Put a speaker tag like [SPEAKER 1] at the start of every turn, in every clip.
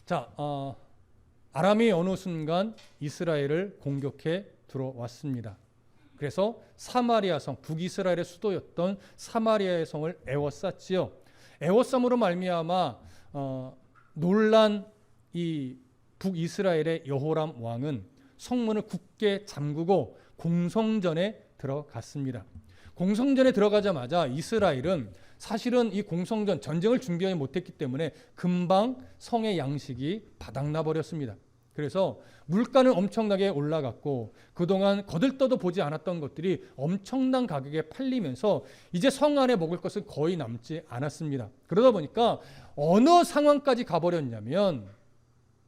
[SPEAKER 1] 자, 아람이 어느 순간 이스라엘을 공격해 들어왔습니다. 그래서 사마리아 성, 북이스라엘의 수도였던 사마리아의 성을 에워쌌지요. 에워쌈으로 말미암아 놀란 이 북이스라엘의 여호람 왕은 성문을 굳게 잠그고 공성전에 들어갔습니다. 공성전에 들어가자마자 이스라엘은 사실은 이 공성전 전쟁을 준비하지 못했기 때문에 금방 성의 양식이 바닥나 버렸습니다. 그래서 물가는 엄청나게 올라갔고 그동안 거들떠도 보지 않았던 것들이 엄청난 가격에 팔리면서 이제 성 안에 먹을 것은 거의 남지 않았습니다. 그러다 보니까 어느 상황까지 가버렸냐면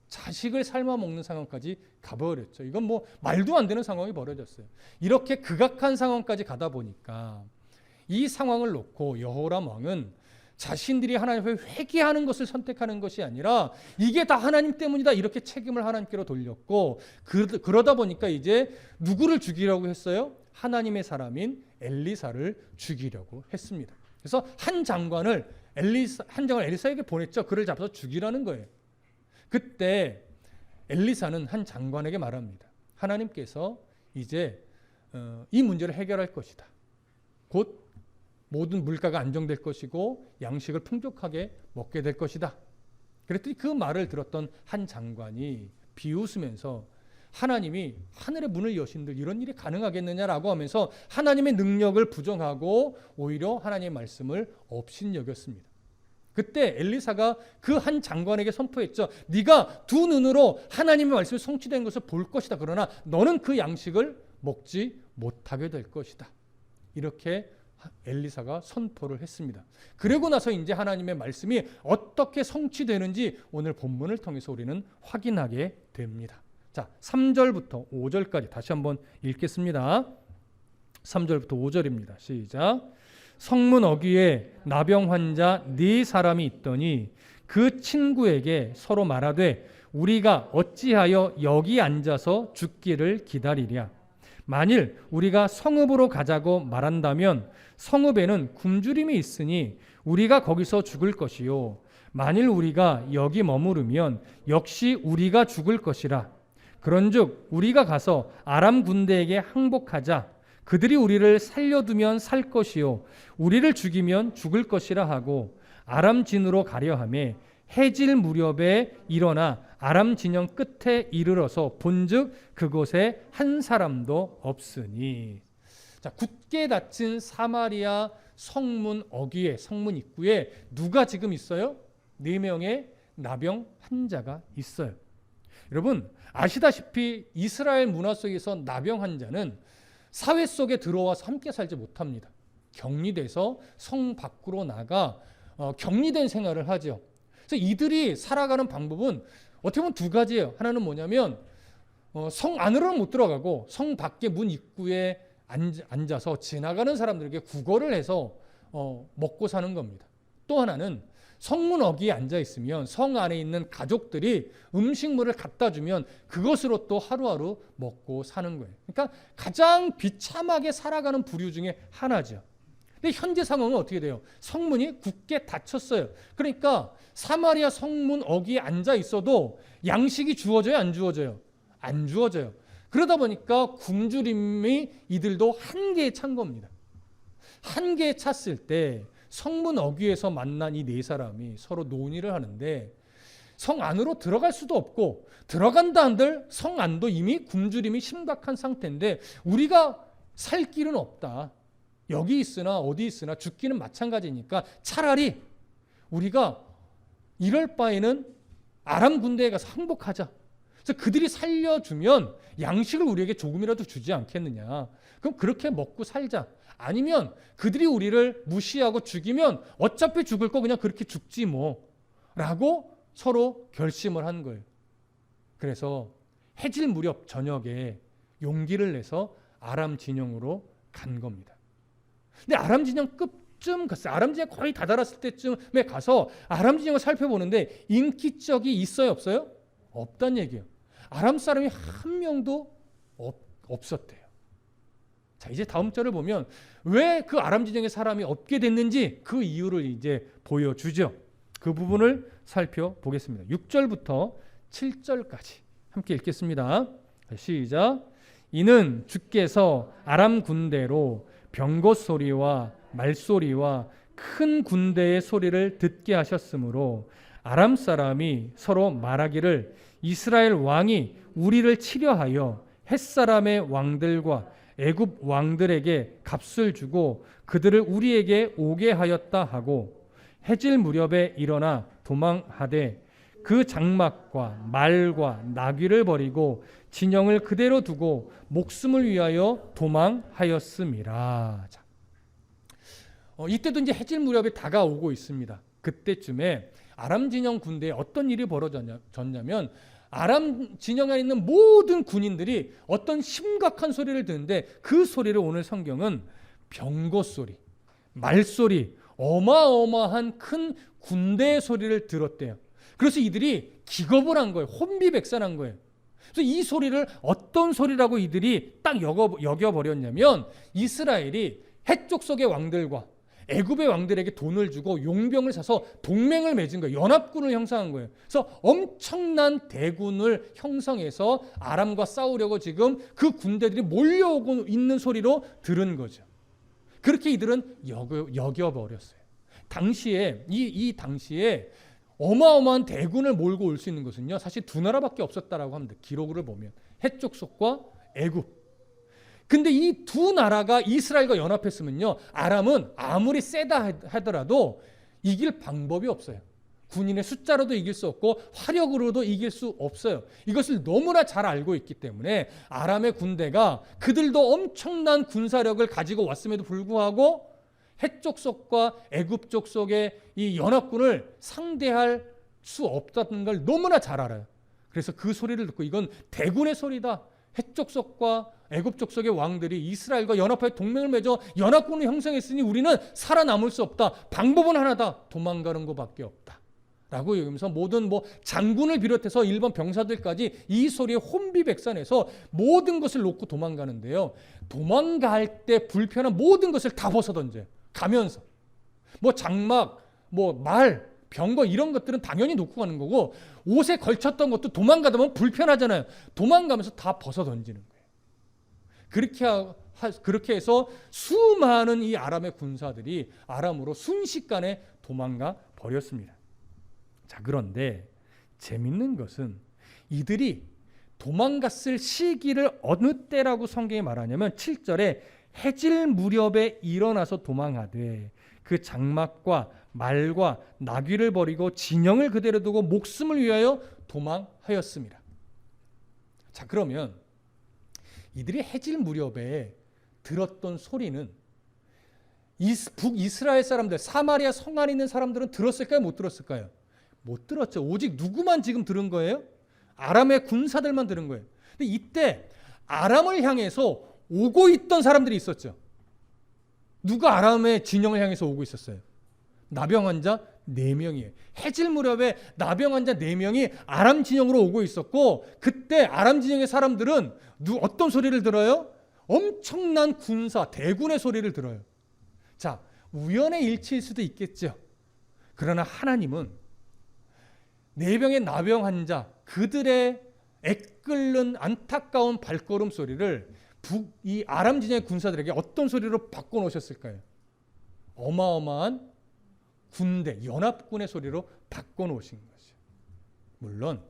[SPEAKER 1] 자식을 삶아 먹는 상황까지 가버렸죠. 이건 뭐 말도 안 되는 상황이 벌어졌어요. 이렇게 극악한 상황까지 가다 보니까 이 상황을 놓고 여호람 왕은 자신들이 하나님을 회개하는 것을 선택하는 것이 아니라 이게 다 하나님 때문이다 이렇게 책임을 하나님께로 돌렸고 그러다 보니까 이제 누구를 죽이려고 했어요? 하나님의 사람인 엘리사를 죽이려고 했습니다. 그래서 한 장관을 엘리사에게 보냈죠. 그를 잡아서 죽이라는 거예요. 그때 엘리사는 한 장관에게 말합니다. 하나님께서 이제 이 문제를 해결할 것이다. 곧 모든 물가가 안정될 것이고 양식을 풍족하게 먹게 될 것이다. 그랬더니 그 말을 들었던 한 장관이 비웃으면서 하나님이 하늘의 문을 여신들 이런 일이 가능하겠느냐라고 하면서 하나님의 능력을 부정하고 오히려 하나님의 말씀을 업신여겼습니다. 그때 엘리사가 그 한 장관에게 선포했죠. 네가 두 눈으로 하나님의 말씀이 성취된 것을 볼 것이다. 그러나 너는 그 양식을 먹지 못하게 될 것이다. 이렇게 엘리사가 선포를 했습니다. 그리고 나서 이제 하나님의 말씀이 어떻게 성취되는지 오늘 본문을 통해서 우리는 확인하게 됩니다. 자, 3절부터 5절까지 다시 한번 읽겠습니다. 3절부터 5절입니다. 시작. 성문 어귀에 나병 환자 네 사람이 있더니 그 친구에게 서로 말하되 우리가 어찌하여 여기 앉아서 죽기를 기다리랴. 만일 우리가 성읍으로 가자고 말한다면 성읍에는 굶주림이 있으니 우리가 거기서 죽을 것이요 만일 우리가 여기 머무르면 역시 우리가 죽을 것이라. 그런즉 우리가 가서 아람 군대에게 항복하자. 그들이 우리를 살려두면 살 것이요 우리를 죽이면 죽을 것이라 하고 아람 진으로 가려 하매 해질 무렵에 일어나 아람 진영 끝에 이르러서 본즉 그곳에 한 사람도 없으니. 자, 굳게 닫힌 사마리아 성문 어귀에 성문 입구에 누가 지금 있어요? 4명의 나병 환자가 있어요. 여러분 아시다시피 이스라엘 문화 속에서 나병 환자는 사회 속에 들어와서 함께 살지 못합니다. 격리돼서 성 밖으로 나가 격리된 생활을 하죠. 그래서 이들이 살아가는 방법은 어떻게 보면 두 가지예요. 하나는 뭐냐면 성 안으로는 못 들어가고 성 밖에 문 입구에 앉아서 지나가는 사람들에게 구걸을 해서 먹고 사는 겁니다. 또 하나는 성문 어귀에 앉아 있으면 성 안에 있는 가족들이 음식물을 갖다 주면 그것으로 또 하루하루 먹고 사는 거예요. 그러니까 가장 비참하게 살아가는 부류 중에 하나죠. 근데 현재 상황은 어떻게 돼요? 성문이 굳게 닫혔어요. 그러니까 사마리아 성문 어귀에 앉아 있어도 양식이 주어져요, 안 주어져요? 안 주어져요. 그러다 보니까 굶주림이 이들도 한계에 찬 겁니다. 한계에 찼을 때 성문 어귀에서 만난 이 4사람이 서로 논의를 하는데 성 안으로 들어갈 수도 없고 들어간다 한들 성 안도 이미 굶주림이 심각한 상태인데 우리가 살 길은 없다. 여기 있으나 어디 있으나 죽기는 마찬가지니까 차라리 우리가 이럴 바에는 아람 군대에 가서 항복하자. 그래서 그들이 살려주면 양식을 우리에게 조금이라도 주지 않겠느냐. 그럼 그렇게 먹고 살자. 아니면 그들이 우리를 무시하고 죽이면 어차피 죽을 거 그냥 그렇게 죽지 뭐 라고 서로 결심을 한 거예요. 그래서 해질 무렵 저녁에 용기를 내서 아람 진영으로 간 겁니다. 근데 아람 진영 끝쯤 갔어요. 아람 진영 거의 다다랐을 때쯤에 가서 아람 진영을 살펴보는데 인기척이 있어요, 없어요? 없단 얘기예요. 아람 사람이 한 명도 없었대요. 자, 이제 다음 절을 보면 왜 그 아람 진영의 사람이 없게 됐는지 그 이유를 이제 보여주죠. 그 부분을 살펴보겠습니다. 6절부터 7절까지 함께 읽겠습니다. 시작. 이는 주께서 아람 군대로 병거 소리와 말소리와 큰 군대의 소리를 듣게 하셨으므로 아람 사람이 서로 말하기를 이스라엘 왕이 우리를 치려하여 햇사람의 왕들과 애굽 왕들에게 값을 주고 그들을 우리에게 오게 하였다 하고 해질 무렵에 일어나 도망하되 그 장막과 말과 나귀를 버리고 진영을 그대로 두고 목숨을 위하여 도망하였음이라. 자, 이때도 이제 해질 무렵에 다가오고 있습니다. 그때쯤에 아람 진영 군대에 어떤 일이 벌어졌냐면 아람 진영에 있는 모든 군인들이 어떤 심각한 소리를 듣는데 그 소리를 오늘 성경은 병거 소리, 말소리, 어마어마한 큰 군대의 소리를 들었대요. 그래서 이들이 기겁을 한 거예요. 혼비백산한 거예요. 그래서 이 소리를 어떤 소리라고 이들이 딱 여겨버렸냐면 이스라엘이 해쪽 속의 왕들과 애굽의 왕들에게 돈을 주고 용병을 사서 동맹을 맺은 거예요. 연합군을 형성한 거예요. 그래서 엄청난 대군을 형성해서 아람과 싸우려고 지금 그 군대들이 몰려오고 있는 소리로 들은 거죠. 그렇게 이들은 여겨버렸어요. 당시에 이 당시에 어마어마한 대군을 몰고 올 수 있는 것은요, 사실 두 나라밖에 없었다라고 합니다. 기록을 보면 해쪽 속과 애굽. 근데 이 두 나라가 이스라엘과 연합했으면요, 아람은 아무리 세다 하더라도 이길 방법이 없어요. 군인의 숫자로도 이길 수 없고 화력으로도 이길 수 없어요. 이것을 너무나 잘 알고 있기 때문에 아람의 군대가 그들도 엄청난 군사력을 가지고 왔음에도 불구하고 해쪽 속과 애굽 쪽 속의 이 연합군을 상대할 수 없다는 걸 너무나 잘 알아요. 그래서 그 소리를 듣고 이건 대군의 소리다. 해쪽 속과 애굽 쪽 속의 왕들이 이스라엘과 연합하여 동맹을 맺어 연합군을 형성했으니 우리는 살아남을 수 없다. 방법은 하나다. 도망가는 것밖에 없다. 라고 여기면서 모든 장군을 비롯해서 일본 병사들까지 이 소리에 혼비백산해서 모든 것을 놓고 도망가는데요. 도망갈 때 불편한 모든 것을 다 벗어던져요. 가면서 장막, 말, 병거 이런 것들은 당연히 놓고 가는 거고 옷에 걸쳤던 것도 도망가다 보면 불편하잖아요. 도망가면서 다 벗어던지는 거예요. 그렇게 해서 수많은 이 아람의 군사들이 아람으로 순식간에 도망가 버렸습니다. 자, 그런데 재밌는 것은 이들이 도망갔을 시기를 어느 때라고 성경이 말하냐면 7절에 해질 무렵에 일어나서 도망하되 그 장막과 말과 나귀를 버리고 진영을 그대로 두고 목숨을 위하여 도망하였습니다. 자, 그러면 이들이 해질 무렵에 들었던 소리는 북이스라엘 사람들, 사마리아 성 안에 있는 사람들은 들었을까요? 못 들었을까요? 못 들었죠. 오직 누구만 지금 들은 거예요? 아람의 군사들만 들은 거예요. 근데 이때 아람을 향해서 오고 있던 사람들이 있었죠. 누가 아람의 진영을 향해서 오고 있었어요? 나병 환자 4명이에요. 해질 무렵에 나병 환자 4명이 아람 진영으로 오고 있었고 그때 아람 진영의 사람들은 어떤 소리를 들어요? 엄청난 군사, 대군의 소리를 들어요. 자, 우연의 일치일 수도 있겠죠. 그러나 하나님은 4명의 나병 환자, 그들의 애끓는 안타까운 발걸음 소리를 이 아람 진영의 군사들에게 어떤 소리로 바꿔놓으셨을까요? 어마어마한 군대, 연합군의 소리로 바꿔놓으신 거죠. 물론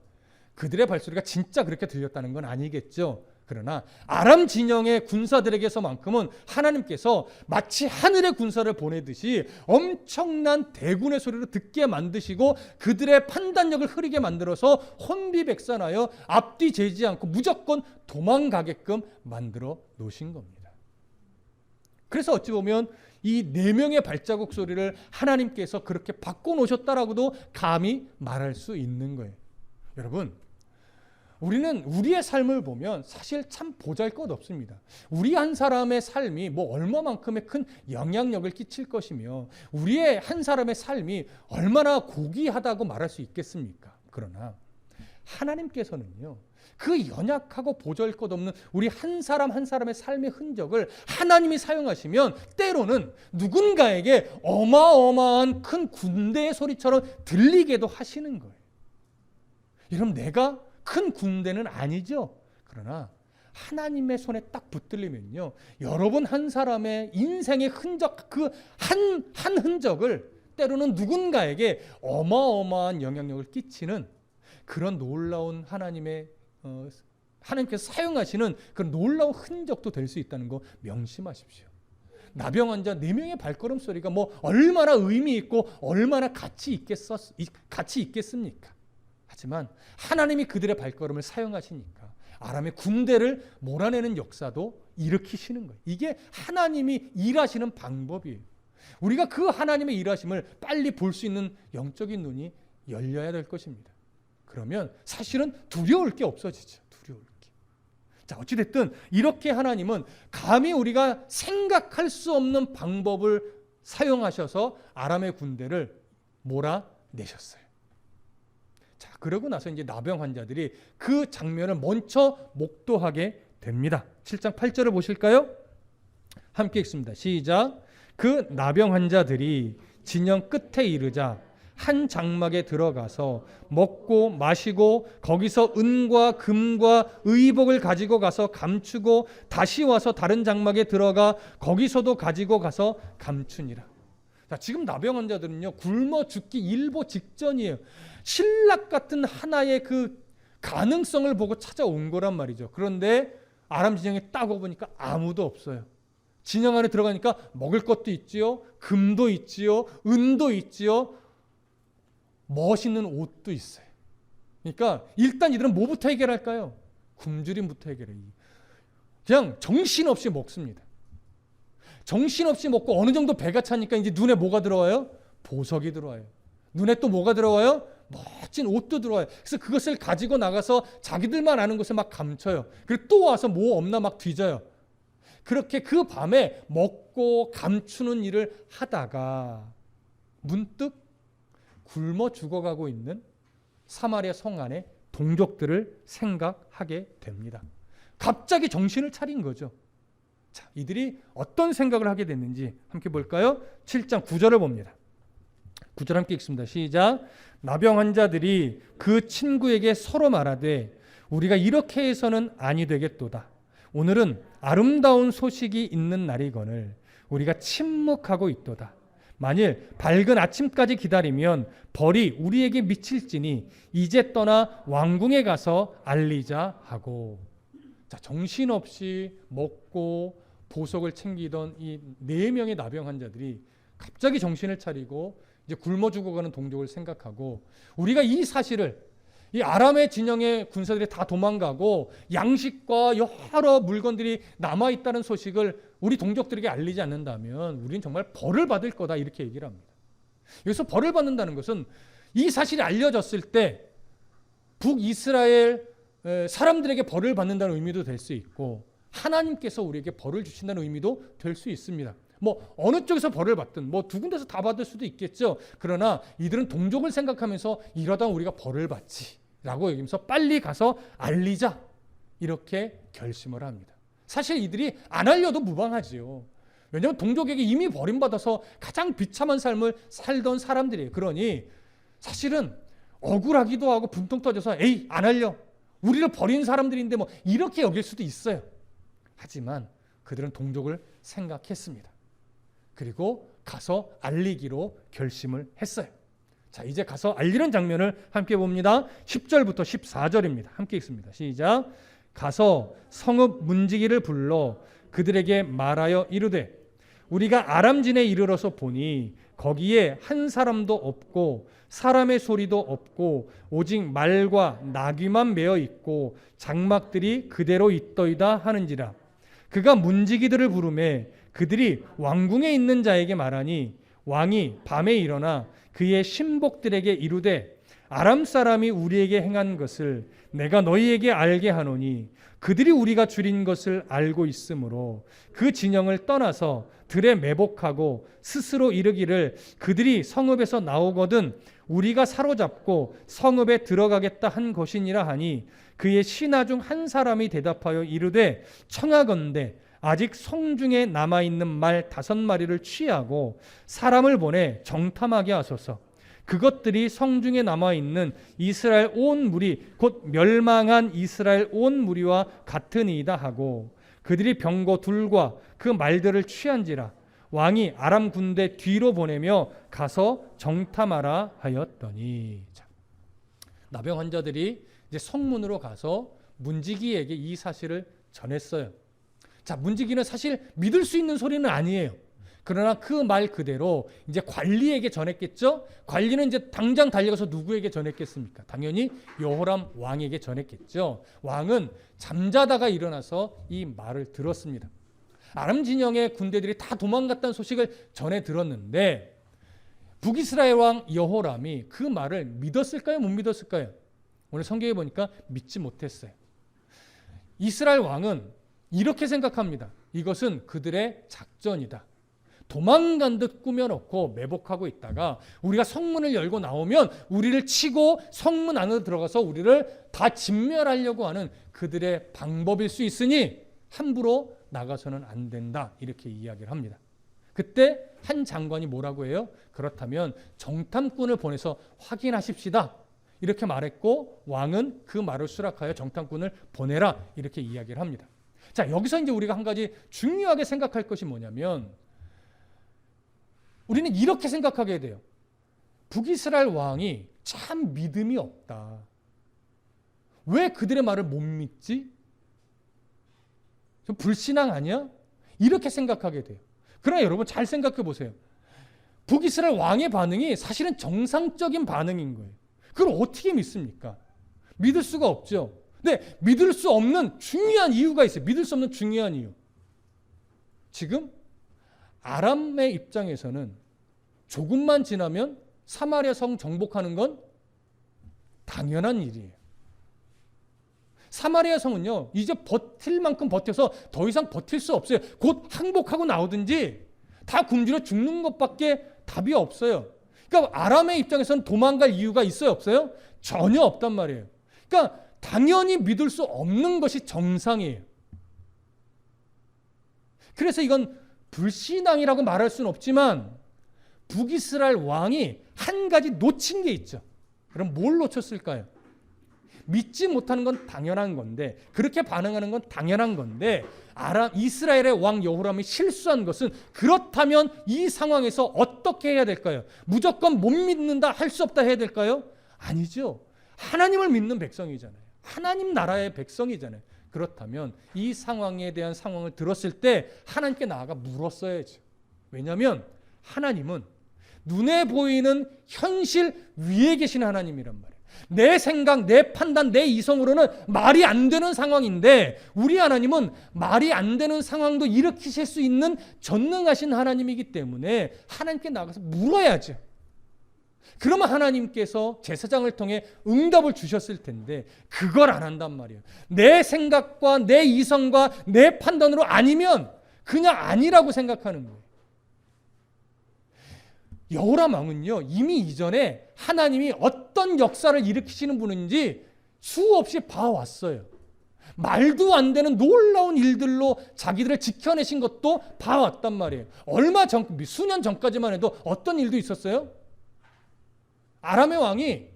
[SPEAKER 1] 그들의 발소리가 진짜 그렇게 들렸다는 건 아니겠죠. 그러나 아람 진영의 군사들에게서만큼은 하나님께서 마치 하늘의 군사를 보내듯이 엄청난 대군의 소리를 듣게 만드시고 그들의 판단력을 흐리게 만들어서 혼비백산하여 앞뒤 재지 않고 무조건 도망가게끔 만들어 놓으신 겁니다. 그래서 어찌 보면 이 4명의 발자국 소리를 하나님께서 그렇게 바꿔놓으셨다라고도 감히 말할 수 있는 거예요. 여러분, 우리는 우리의 삶을 보면 사실 참 보잘것없습니다. 우리 한 사람의 삶이 얼마만큼의 큰 영향력을 끼칠 것이며 우리의 한 사람의 삶이 얼마나 고귀하다고 말할 수 있겠습니까? 그러나 하나님께서는요, 그 연약하고 보잘것없는 우리 한 사람 한 사람의 삶의 흔적을 하나님이 사용하시면 때로는 누군가에게 어마어마한 큰 군대의 소리처럼 들리게도 하시는 거예요. 여러분, 내가 큰 군대는 아니죠. 그러나 하나님의 손에 딱 붙들리면요, 여러분 한 사람의 인생의 흔적, 그 한 흔적을 때로는 누군가에게 어마어마한 영향력을 끼치는 그런 놀라운 하나님께서 사용하시는 그런 놀라운 흔적도 될 수 있다는 거 명심하십시오. 나병 환자 4명의 발걸음 소리가 뭐 얼마나 의미 있고 얼마나 가치 있겠습니까? 하지만 하나님이 그들의 발걸음을 사용하시니까 아람의 군대를 몰아내는 역사도 일으키시는 거예요. 이게 하나님이 일하시는 방법이에요. 우리가 그 하나님의 일하심을 빨리 볼 수 있는 영적인 눈이 열려야 될 것입니다. 그러면 사실은 두려울 게 없어지죠. 두려울 게. 자, 어찌됐든 이렇게 하나님은 감히 우리가 생각할 수 없는 방법을 사용하셔서 아람의 군대를 몰아내셨어요. 자, 그러고 나서 이제 나병 환자들이 그 장면을 먼저 목도하게 됩니다. 7장 8절을 보실까요? 함께 읽습니다. 시작. 그 나병 환자들이 진영 끝에 이르자 한 장막에 들어가서 먹고 마시고 거기서 은과 금과 의복을 가지고 가서 감추고 다시 와서 다른 장막에 들어가 거기서도 가지고 가서 감추니라. 자, 지금 나병 환자들은요, 굶어 죽기 일보 직전이에요. 신락 같은 하나의 그 가능성을 보고 찾아온 거란 말이죠. 그런데 아람 진영에 딱 와보니까 아무도 없어요. 진영 안에 들어가니까 먹을 것도 있지요, 금도 있지요, 은도 있지요, 멋있는 옷도 있어요. 그러니까 일단 이들은 뭐부터 해결할까요? 굶주림부터 해결해요. 그냥 정신없이 먹습니다. 정신없이 먹고 어느 정도 배가 차니까 이제 눈에 뭐가 들어와요? 보석이 들어와요. 눈에 또 뭐가 들어와요? 멋진 옷도 들어와요. 그래서 그것을 가지고 나가서 자기들만 아는 곳에 막 감춰요. 그리고 또 와서 뭐 없나 막 뒤져요. 그렇게 그 밤에 먹고 감추는 일을 하다가 문득 굶어 죽어가고 있는 사마리아 성 안의 동족들을 생각하게 됩니다. 갑자기 정신을 차린 거죠. 자, 이들이 어떤 생각을 하게 됐는지 함께 볼까요? 7장 9절을 봅니다. 9절 함께 읽습니다. 시작. 나병 환자들이 그 친구에게 서로 말하되 우리가 이렇게 해서는 아니 되겠도다. 오늘은 아름다운 소식이 있는 날이거늘 우리가 침묵하고 있도다. 만일 밝은 아침까지 기다리면 벌이 우리에게 미칠지니 이제 떠나 왕궁에 가서 알리자 하고. 자, 정신없이 먹고 보석을 챙기던 이 4명의 나병 환자들이 갑자기 정신을 차리고 이제 굶어 죽어가는 동족을 생각하고, 우리가 이 사실을 이 아람의 진영의 군사들이 다 도망가고 양식과 여러 물건들이 남아있다는 소식을 우리 동족들에게 알리지 않는다면 우리는 정말 벌을 받을 거다, 이렇게 얘기를 합니다. 여기서 벌을 받는다는 것은 이 사실이 알려졌을 때 북이스라엘 사람들에게 벌을 받는다는 의미도 될 수 있고, 하나님께서 우리에게 벌을 주신다는 의미도 될 수 있습니다. 뭐 어느 쪽에서 벌을 받든 뭐 두 군데서 다 받을 수도 있겠죠. 그러나 이들은 동족을 생각하면서 이러다 우리가 벌을 받지라고 여기면서 빨리 가서 알리자, 이렇게 결심을 합니다. 사실 이들이 안 알려도 무방하지요. 왜냐하면 동족에게 이미 버림받아서 가장 비참한 삶을 살던 사람들이에요. 그러니 사실은 억울하기도 하고 분통 터져서 에이, 안 알려, 우리를 버린 사람들인데 뭐 이렇게 여길 수도 있어요. 하지만 그들은 동족을 생각했습니다. 그리고 가서 알리기로 결심을 했어요. 자, 이제 가서 알리는 장면을 함께 봅니다. 10절부터 14절입니다. 함께 읽습니다. 시작. 가서 성읍 문지기를 불러 그들에게 말하여 이르되 우리가 아람진에 이르러서 보니 거기에 한 사람도 없고 사람의 소리도 없고 오직 말과 나귀만 메어 있고 장막들이 그대로 있더이다 하는지라. 그가 문지기들을 부르매 그들이 왕궁에 있는 자에게 말하니 왕이 밤에 일어나 그의 신복들에게 이르되 아람 사람이 우리에게 행한 것을 내가 너희에게 알게 하노니 그들이 우리가 줄인 것을 알고 있으므로 그 진영을 떠나서 들에 매복하고 스스로 이르기를 그들이 성읍에서 나오거든 우리가 사로잡고 성읍에 들어가겠다 한 것이니라 하니 그의 신하 중 한 사람이 대답하여 이르되 청하건대 아직 성중에 남아있는 말 5마리를 취하고 사람을 보내 정탐하게 하소서. 그것들이 성중에 남아있는 이스라엘 온 무리 곧 멸망한 이스라엘 온 무리와 같으니이다 하고 그들이 병거 둘과 그 말들을 취한지라 왕이 아람 군대 뒤로 보내며 가서 정탐하라 하였더니. 자, 나병 환자들이 이제 성문으로 가서 문지기에게 이 사실을 전했어요. 자, 문지기는 사실 믿을 수 있는 소리는 아니에요. 그러나 그 말 그대로 이제 관리에게 전했겠죠. 관리는 이제 당장 달려가서 누구에게 전했겠습니까? 당연히 여호람 왕에게 전했겠죠. 왕은 잠자다가 일어나서 이 말을 들었습니다. 아람 진영의 군대들이 다 도망갔다는 소식을 전해 들었는데 북이스라엘 왕 여호람이 그 말을 믿었을까요? 못 믿었을까요? 오늘 성경에 보니까 믿지 못했어요. 이스라엘 왕은 이렇게 생각합니다. 이것은 그들의 작전이다. 도망간 듯 꾸며놓고 매복하고 있다가 우리가 성문을 열고 나오면 우리를 치고 성문 안으로 들어가서 우리를 다 진멸하려고 하는 그들의 방법일 수 있으니 함부로 나가서는 안 된다. 이렇게 이야기를 합니다. 그때 한 장관이 뭐라고 해요? 그렇다면 정탐꾼을 보내서 확인하십시다. 이렇게 말했고 왕은 그 말을 수락하여 정탐꾼을 보내라. 이렇게 이야기를 합니다. 자, 여기서 이제 우리가 한 가지 중요하게 생각할 것이 뭐냐면 우리는 이렇게 생각하게 돼요. 북이스라엘 왕이 참 믿음이 없다. 왜 그들의 말을 못 믿지? 좀 불신앙 아니야? 이렇게 생각하게 돼요. 그러나 여러분 잘 생각해 보세요. 북이스라엘 왕의 반응이 사실은 정상적인 반응인 거예요. 그걸 어떻게 믿습니까? 믿을 수가 없죠. 근데 믿을 수 없는 중요한 이유가 있어요. 믿을 수 없는 중요한 이유. 지금 아람의 입장에서는 조금만 지나면 사마리아 성 정복하는 건 당연한 일이에요. 사마리아 성은요, 이제 버틸 만큼 버텨서 더 이상 버틸 수 없어요. 곧 항복하고 나오든지 다 굶주려 죽는 것밖에 답이 없어요. 그러니까 아람의 입장에서는 도망갈 이유가 있어요, 없어요? 전혀 없단 말이에요. 그러니까 당연히 믿을 수 없는 것이 정상이에요. 그래서 이건 불신앙이라고 말할 수는 없지만 북이스라엘 왕이 한 가지 놓친 게 있죠. 그럼 뭘 놓쳤을까요? 믿지 못하는 건 당연한 건데, 그렇게 반응하는 건 당연한 건데, 이스라엘의 왕 여호람이 실수한 것은, 그렇다면 이 상황에서 어떻게 해야 될까요? 무조건 못 믿는다, 할 수 없다 해야 될까요? 아니죠. 하나님을 믿는 백성이잖아요. 하나님 나라의 백성이잖아요. 그렇다면 이 상황에 대한 상황을 들었을 때 하나님께 나아가 물었어야죠. 왜냐하면 하나님은 눈에 보이는 현실 위에 계신 하나님이란 말이에요. 내 생각, 내 판단, 내 이성으로는 말이 안 되는 상황인데 우리 하나님은 말이 안 되는 상황도 일으키실 수 있는 전능하신 하나님이기 때문에 하나님께 나가서 물어야죠. 그러면 하나님께서 제사장을 통해 응답을 주셨을 텐데 그걸 안 한단 말이에요. 내 생각과 내 이성과 내 판단으로 아니면 그냥 아니라고 생각하는 거예요. 여호람 왕은요, 이미 이전에 하나님이 어떤 역사를 일으키시는 분인지 수없이 봐왔어요. 말도 안 되는 놀라운 일들로 자기들을 지켜내신 것도 봐왔단 말이에요. 수년 전까지만 해도 어떤 일도 있었어요? 아람의 왕이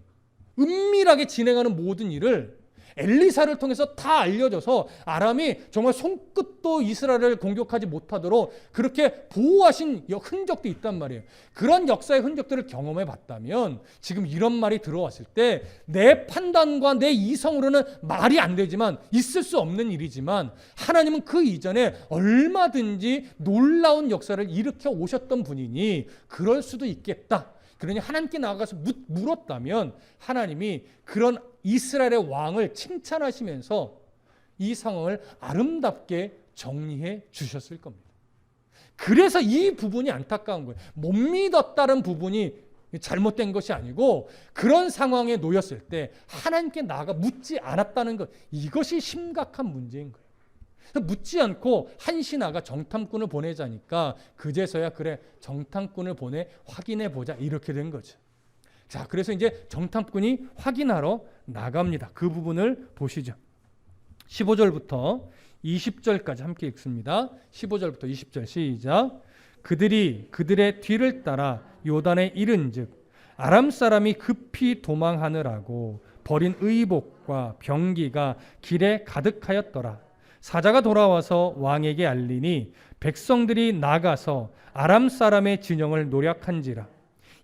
[SPEAKER 1] 은밀하게 진행하는 모든 일을 엘리사를 통해서 다 알려줘서 아람이 정말 손끝도 이스라엘을 공격하지 못하도록 그렇게 보호하신 흔적도 있단 말이에요. 그런 역사의 흔적들을 경험해 봤다면 지금 이런 말이 들어왔을 때 내 판단과 내 이성으로는 말이 안 되지만 있을 수 없는 일이지만 하나님은 그 이전에 얼마든지 놀라운 역사를 일으켜 오셨던 분이니 그럴 수도 있겠다. 그러니 하나님께 나아가서 물었다면 하나님이 그런 이스라엘의 왕을 칭찬하시면서 이 상황을 아름답게 정리해 주셨을 겁니다. 그래서 이 부분이 안타까운 거예요. 못 믿었다는 부분이 잘못된 것이 아니고 그런 상황에 놓였을 때 하나님께 나아가 묻지 않았다는 것, 이것이 심각한 문제인 거예요. 묻지 않고 한 신하가 정탐꾼을 보내자니까 그제서야 그래 정탐꾼을 보내 확인해 보자 이렇게 된 거죠. 자, 그래서 이제 정탐꾼이 확인하러 나갑니다. 그 부분을 보시죠. 15절부터 20절까지 함께 읽습니다. 15절부터 20절 시작. 그들이 그들의 뒤를 따라 요단에 이른즉 아람 사람이 급히 도망하느라고 버린 의복과 병기가 길에 가득하였더라. 사자가 돌아와서 왕에게 알리니 백성들이 나가서 아람 사람의 진영을 노략한지라.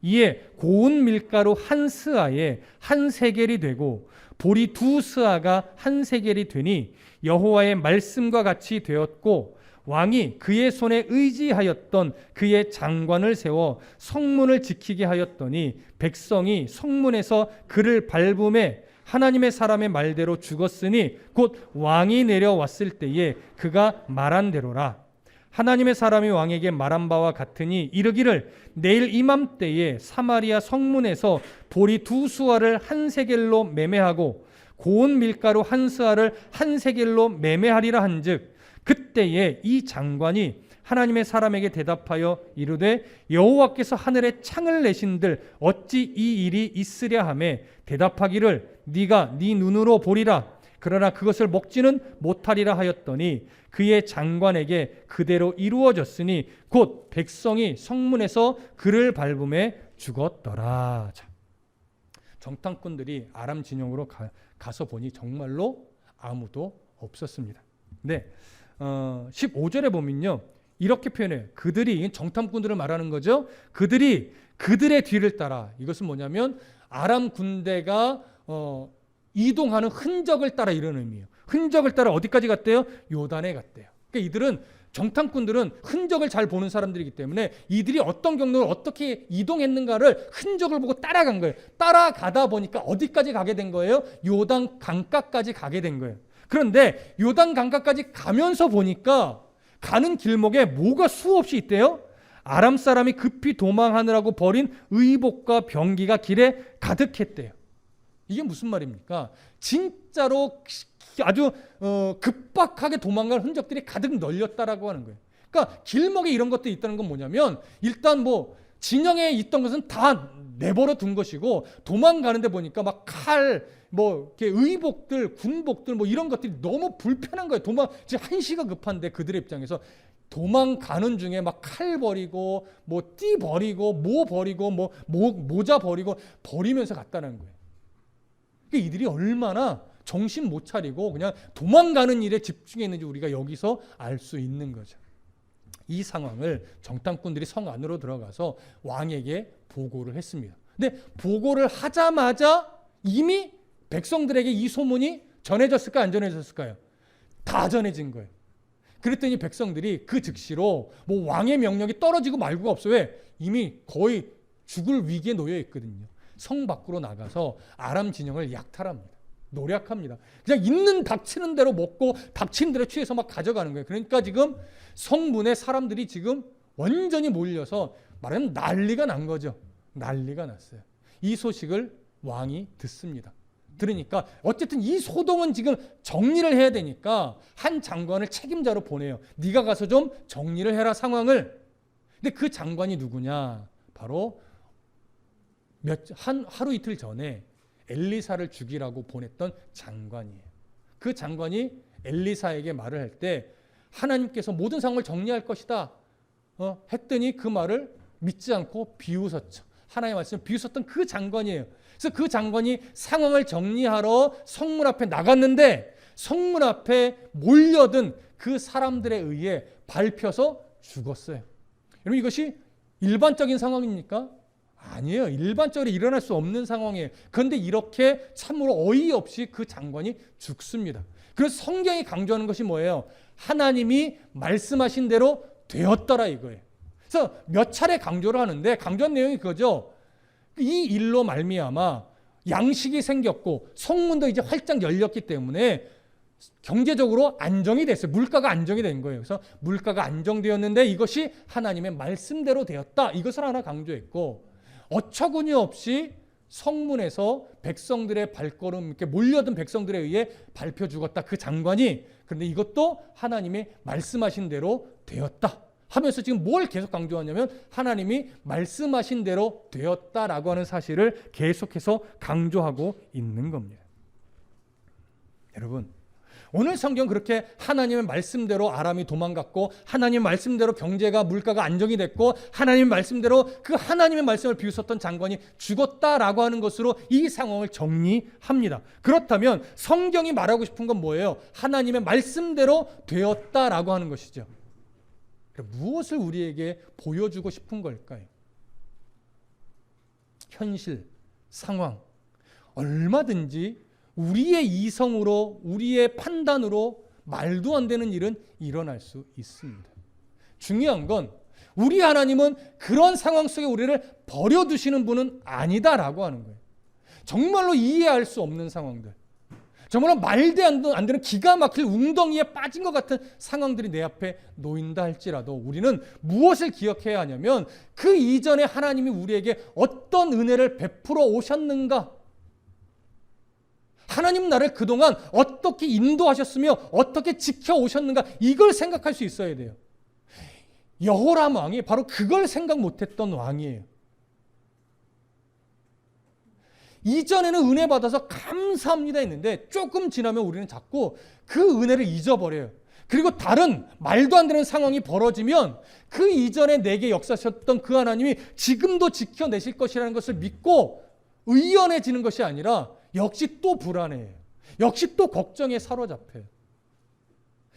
[SPEAKER 1] 이에 고운 밀가루 한 스아에 한 세겔이 되고 보리 두 스아가 한 세겔이 되니 여호와의 말씀과 같이 되었고 왕이 그의 손에 의지하였던 그의 장관을 세워 성문을 지키게 하였더니 백성이 성문에서 그를 밟음에 하나님의 사람의 말대로 죽었으니 곧 왕이 내려왔을 때에 그가 말한 대로라. 하나님의 사람이 왕에게 말한 바와 같으니 이르기를 내일 이맘때에 사마리아 성문에서 보리 두 수아를 한 세겔로 매매하고 고운 밀가루 한 스아를 한 세겔로 매매하리라 한즉 그때에 이 장관이 하나님의 사람에게 대답하여 이르되 여호와께서 하늘에 창을 내신들 어찌 이 일이 있으랴 하매 대답하기를 네가 네 눈으로 보리라 그러나 그것을 먹지는 못하리라 하였더니 그의 장관에게 그대로 이루어졌으니 곧 백성이 성문에서 그를 밟음에 죽었더라. 자, 정탐꾼들이 아람 진영으로 가서 보니 정말로 아무도 없었습니다. 네, 15절에 보면요 이렇게 표현해요. 그들이, 정탐꾼들을 말하는 거죠. 그들이 그들의 뒤를 따라, 이것은 뭐냐면 아람 군대가 이동하는 흔적을 따라 이런 의미예요. 흔적을 따라 어디까지 갔대요? 요단에 갔대요. 그러니까 이들은, 정탐꾼들은 흔적을 잘 보는 사람들이기 때문에 이들이 어떤 경로를 어떻게 이동했는가를 흔적을 보고 따라간 거예요. 따라가다 보니까 어디까지 가게 된 거예요? 요단 강가까지 가게 된 거예요. 그런데 요단 강가까지 가면서 보니까 가는 길목에 뭐가 수없이 있대요? 아람 사람이 급히 도망하느라고 버린 의복과 병기가 길에 가득했대요. 이게 무슨 말입니까? 진짜로 아주 급박하게 도망갈 흔적들이 가득 널렸다라고 하는 거예요. 그러니까 길목에 이런 것들이 있다는 건 뭐냐면 일단 뭐 진영에 있던 것은 다 내버려 둔 것이고 도망가는데 보니까 막 칼, 뭐 이렇게 의복들, 군복들 뭐 이런 것들이 너무 불편한 거예요. 지금 한시가 급한데 그들의 입장에서 도망가는 중에 막 칼 버리고 뭐 띠 버리고 뭐 버리고 뭐 모자 버리면서 갔다는 거예요. 그러니까 이들이 얼마나 정신 못 차리고 그냥 도망가는 일에 집중했는지 우리가 여기서 알 수 있는 거죠. 이 상황을 정탐꾼들이 성 안으로 들어가서 왕에게 보고를 했습니다. 근데 보고를 하자마자 이미 백성들에게 이 소문이 전해졌을까 안 전해졌을까요? 다 전해진 거예요. 그랬더니 백성들이 그 즉시로 뭐 왕의 명령이 떨어지고 말고가 없어요. 왜? 이미 거의 죽을 위기에 놓여 있거든요. 성 밖으로 나가서 아람 진영을 약탈합니다. 노략합니다. 그냥 있는 닥치는 대로 먹고 닥치는 대로 취해서 막 가져가는 거예요. 그러니까 지금 성문에 사람들이 지금 완전히 몰려서 말하면 난리가 난 거죠. 난리가 났어요. 이 소식을 왕이 듣습니다. 들으니까 어쨌든 이 소동은 지금 정리를 해야 되니까 한 장관을 책임자로 보내요. 네가 가서 좀 정리를 해라 상황을. 근데 그 장관이 누구냐? 바로 하루 이틀 전에 엘리사를 죽이라고 보냈던 장관이에요. 그 장관이 엘리사에게 말을 할 때 하나님께서 모든 상황을 정리할 것이다 했더니 그 말을 믿지 않고 비웃었죠. 하나님의 말씀을 비웃었던 그 장관이에요. 그래서 그 장관이 상황을 정리하러 성문 앞에 나갔는데 성문 앞에 몰려든 그 사람들에 의해 밟혀서 죽었어요. 여러분 이것이 일반적인 상황입니까? 아니에요. 일반적으로 일어날 수 없는 상황이에요. 그런데 이렇게 참으로 어이없이 그 장관이 죽습니다. 그래서 성경이 강조하는 것이 뭐예요? 하나님이 말씀하신 대로 되었더라 이거예요. 그래서 몇 차례 강조를 하는데 강조한 내용이 그거죠. 이 일로 말미암아 양식이 생겼고 성문도 이제 활짝 열렸기 때문에 경제적으로 안정이 됐어요. 물가가 안정이 된 거예요. 그래서 물가가 안정되었는데 이것이 하나님의 말씀대로 되었다. 이것을 하나 강조했고 어처구니 없이 성문에서 백성들의 발걸음, 이렇게 몰려든 백성들에 의해 밟혀 죽었다. 그 장관이. 그런데 이것도 하나님이 말씀하신 대로 되었다 하면서 지금 뭘 계속 강조하냐면 하나님이 말씀하신 대로 되었다라고 하는 사실을 계속해서 강조하고 있는 겁니다. 여러분, 오늘 성경 그렇게 하나님의 말씀대로 아람이 도망갔고 하나님의 말씀대로 경제가 물가가 안정이 됐고 하나님의 말씀대로 그 하나님의 말씀을 비웃었던 장관이 죽었다라고 하는 것으로 이 상황을 정리합니다. 그렇다면 성경이 말하고 싶은 건 뭐예요? 하나님의 말씀대로 되었다라고 하는 것이죠. 무엇을 우리에게 보여주고 싶은 걸까요? 현실, 상황, 얼마든지 우리의 이성으로, 우리의 판단으로 말도 안 되는 일은 일어날 수 있습니다. 중요한 건 우리 하나님은 그런 상황 속에 우리를 버려두시는 분은 아니다라고 하는 거예요. 정말로 이해할 수 없는 상황들, 정말로 말도 안 되는 기가 막힐 웅덩이에 빠진 것 같은 상황들이 내 앞에 놓인다 할지라도 우리는 무엇을 기억해야 하냐면 그 이전에 하나님이 우리에게 어떤 은혜를 베풀어 오셨는가, 하나님 나를 그동안 어떻게 인도하셨으며 어떻게 지켜오셨는가, 이걸 생각할 수 있어야 돼요. 여호람 왕이 바로 그걸 생각 못했던 왕이에요. 이전에는 은혜 받아서 감사합니다 했는데 조금 지나면 우리는 자꾸 그 은혜를 잊어버려요. 그리고 다른 말도 안 되는 상황이 벌어지면 그 이전에 내게 역사하셨던 그 하나님이 지금도 지켜내실 것이라는 것을 믿고 의연해지는 것이 아니라 역시 또 불안해요. 역시 또 걱정에 사로잡혀요.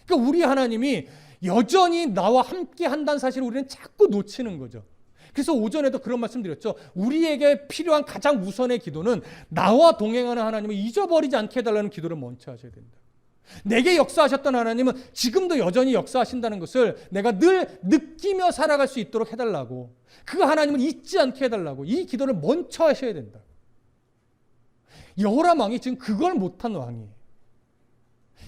[SPEAKER 1] 그러니까 우리 하나님이 여전히 나와 함께 한다는 사실을 우리는 자꾸 놓치는 거죠. 그래서 오전에도 그런 말씀 드렸죠. 우리에게 필요한 가장 우선의 기도는 나와 동행하는 하나님을 잊어버리지 않게 해달라는 기도를 먼저 하셔야 된다. 내게 역사하셨던 하나님은 지금도 여전히 역사하신다는 것을 내가 늘 느끼며 살아갈 수 있도록 해달라고, 그 하나님을 잊지 않게 해달라고 이 기도를 먼저 하셔야 된다. 여호람 왕이 지금 그걸 못한 왕이에요.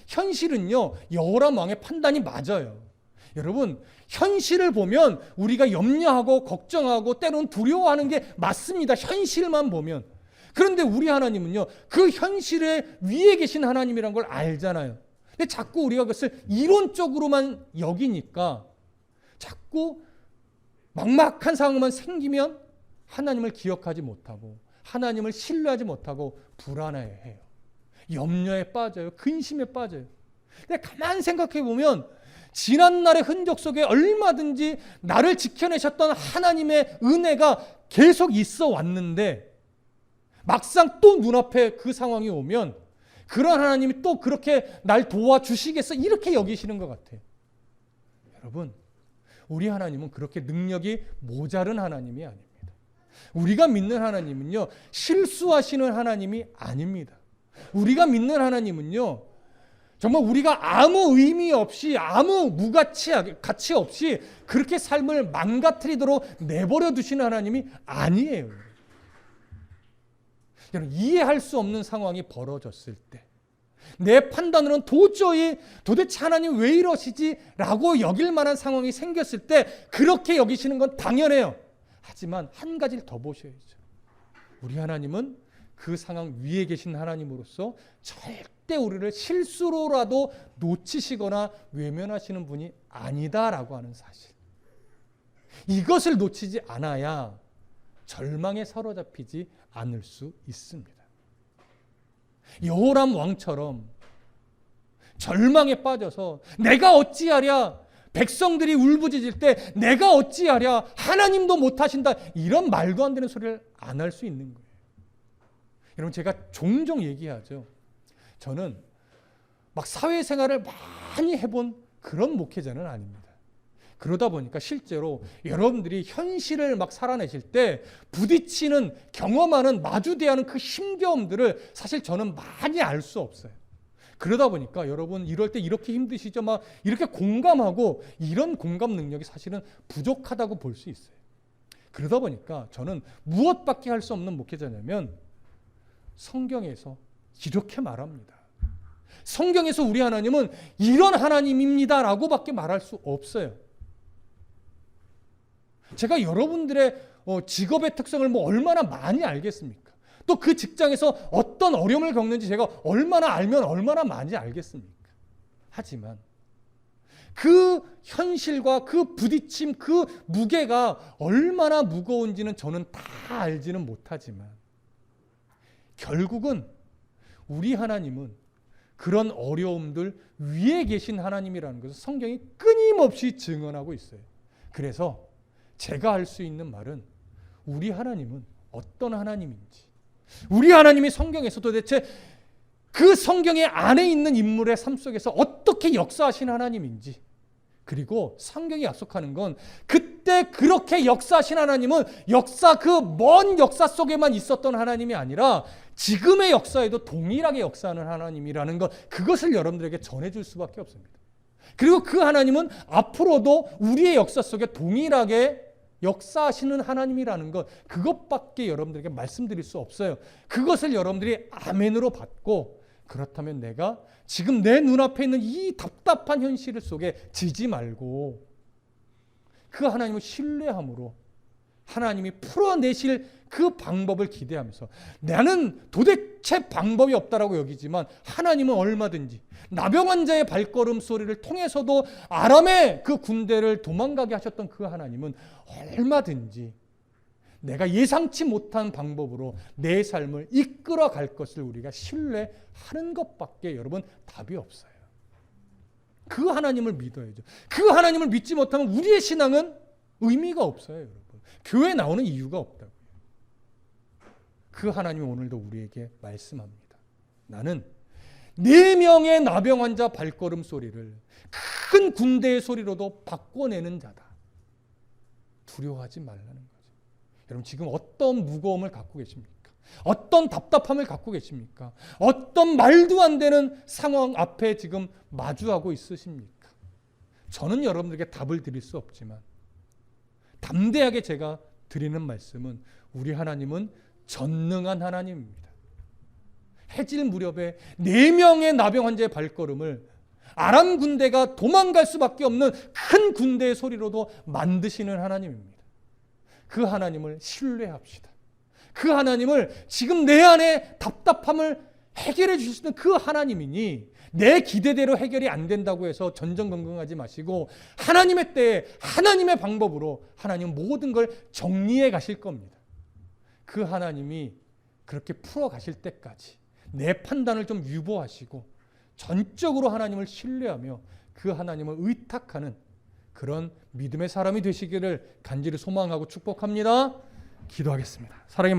[SPEAKER 1] 현실은요, 여호람 왕의 판단이 맞아요. 여러분, 현실을 보면 우리가 염려하고 걱정하고 때로는 두려워하는 게 맞습니다. 현실만 보면. 그런데 우리 하나님은요, 그 현실의 위에 계신 하나님이란 걸 알잖아요. 근데 자꾸 우리가 그것을 이론적으로만 여기니까 자꾸 막막한 상황만 생기면 하나님을 기억하지 못하고 하나님을 신뢰하지 못하고 불안해해요. 염려에 빠져요. 근심에 빠져요. 근데 가만 생각해 보면 지난날의 흔적 속에 얼마든지 나를 지켜내셨던 하나님의 은혜가 계속 있어 왔는데 막상 또 눈앞에 그 상황이 오면 그런 하나님이 또 그렇게 날 도와주시겠어? 이렇게 여기시는 것 같아요. 여러분, 우리 하나님은 그렇게 능력이 모자른 하나님이 아닙니다. 우리가 믿는 하나님은요, 실수하시는 하나님이 아닙니다. 우리가 믿는 하나님은요, 정말 우리가 아무 의미 없이 아무 가치 없이 그렇게 삶을 망가뜨리도록 내버려 두시는 하나님이 아니에요. 여러분, 이해할 수 없는 상황이 벌어졌을 때 내 판단으로는 도대체 하나님 왜 이러시지? 라고 여길 만한 상황이 생겼을 때 그렇게 여기시는 건 당연해요. 하지만 한 가지를 더 보셔야죠. 우리 하나님은 그 상황 위에 계신 하나님으로서 절대 우리를 실수로라도 놓치시거나 외면하시는 분이 아니다라고 하는 사실. 이것을 놓치지 않아야 절망에 사로잡히지 않을 수 있습니다. 여호람 왕처럼 절망에 빠져서 내가 어찌하랴, 백성들이 울부짖을 때 내가 어찌하랴, 하나님도 못하신다, 이런 말도 안 되는 소리를 안 할 수 있는 거예요. 여러분, 제가 종종 얘기하죠. 저는 막 사회생활을 많이 해본 그런 목회자는 아닙니다. 그러다 보니까 실제로 여러분들이 현실을 막 살아내실 때 부딪히는, 경험하는, 마주대하는 그 힘겨움들을 사실 저는 많이 알 수 없어요. 그러다 보니까 여러분 이럴 때 이렇게 힘드시죠? 막 이렇게 공감하고 이런 공감 능력이 사실은 부족하다고 볼 수 있어요. 그러다 보니까 저는 무엇밖에 할 수 없는 목회자냐면 성경에서 이렇게 말합니다. 성경에서 우리 하나님은 이런 하나님입니다라고 밖에 말할 수 없어요. 제가 여러분들의 직업의 특성을 뭐 얼마나 많이 알겠습니까? 또 그 직장에서 어떤 어려움을 겪는지 제가 얼마나 알면 얼마나 많이 알겠습니까? 하지만 그 현실과 그 부딪힘, 그 무게가 얼마나 무거운지는 저는 다 알지는 못하지만 결국은 우리 하나님은 그런 어려움들 위에 계신 하나님이라는 것을 성경이 끊임없이 증언하고 있어요. 그래서 제가 할 수 있는 말은 우리 하나님은 어떤 하나님인지, 우리 하나님이 성경에서 도대체 그 성경의 안에 있는 인물의 삶 속에서 어떻게 역사하신 하나님인지, 그리고 성경이 약속하는 건 그때 그렇게 역사하신 하나님은 그 먼 역사 속에만 있었던 하나님이 아니라 지금의 역사에도 동일하게 역사하는 하나님이라는 것, 그것을 여러분들에게 전해줄 수밖에 없습니다. 그리고 그 하나님은 앞으로도 우리의 역사 속에 동일하게 역사하시는 하나님이라는 것, 그것밖에 여러분들에게 말씀드릴 수 없어요. 그것을 여러분들이 아멘으로 받고, 그렇다면 내가 지금 내 눈앞에 있는 이 답답한 현실 속에 지지 말고 그 하나님을 신뢰함으로 하나님이 풀어내실 그 방법을 기대하면서, 나는 도대체 방법이 없다라고 여기지만 하나님은 얼마든지 나병 자의 발걸음 소리를 통해서도 아람의 그 군대를 도망가게 하셨던 그 하나님은 얼마든지 내가 예상치 못한 방법으로 내 삶을 이끌어 갈 것을 우리가 신뢰하는 것밖에 여러분 답이 없어요. 그 하나님을 믿어야죠. 그 하나님을 믿지 못하면 우리의 신앙은 의미가 없어요, 여러분. 교회 나오는 이유가 없다고요. 그 하나님이 오늘도 우리에게 말씀합니다. 나는 4명의 나병 환자 발걸음 소리를 큰 군대의 소리로도 바꿔내는 자다. 두려워하지 말라는 거죠. 여러분, 지금 어떤 무거움을 갖고 계십니까? 어떤 답답함을 갖고 계십니까? 어떤 말도 안 되는 상황 앞에 지금 마주하고 있으십니까? 저는 여러분들에게 답을 드릴 수 없지만 담대하게 제가 드리는 말씀은 우리 하나님은 전능한 하나님입니다. 해질 무렵에 4명의 나병 환자의 발걸음을 아람 군대가 도망갈 수밖에 없는 큰 군대의 소리로도 만드시는 하나님입니다. 그 하나님을 신뢰합시다. 그 하나님을 지금 내 안에 답답함을 해결해 주실 수 있는 그 하나님이니 내 기대대로 해결이 안 된다고 해서 전전긍긍하지 마시고 하나님의 때에 하나님의 방법으로 하나님 모든 걸 정리해 가실 겁니다. 그 하나님이 그렇게 풀어 가실 때까지 내 판단을 좀 유보하시고 전적으로 하나님을 신뢰하며 그 하나님을 의탁하는 그런 믿음의 사람이 되시기를 간절히 소망하고 축복합니다. 기도하겠습니다. 사랑의